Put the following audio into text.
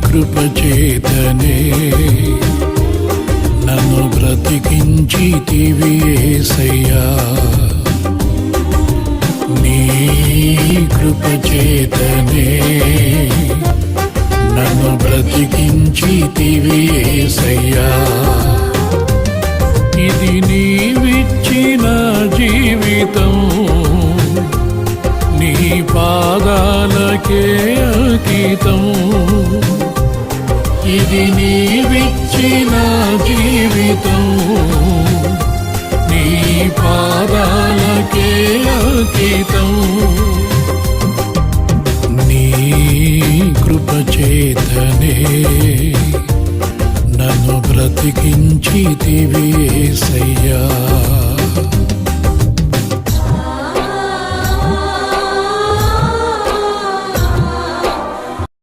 కృపచేతనే నన్ను బ్రతికించితివి యేసయ్యా, నీ కృపచేతనే నన్ను బ్రతికించితివి యేసయ్యా. ఇది నీవిచ్చిన జీవితం, నీ పాదాలకే అంకితం. ఇది నీవిచ్చిన జీవితం, నీ పాదాలకే అంకితం. నీ కృపచేతనే నన్ను బ్రతికించితివి యేసయ్యా.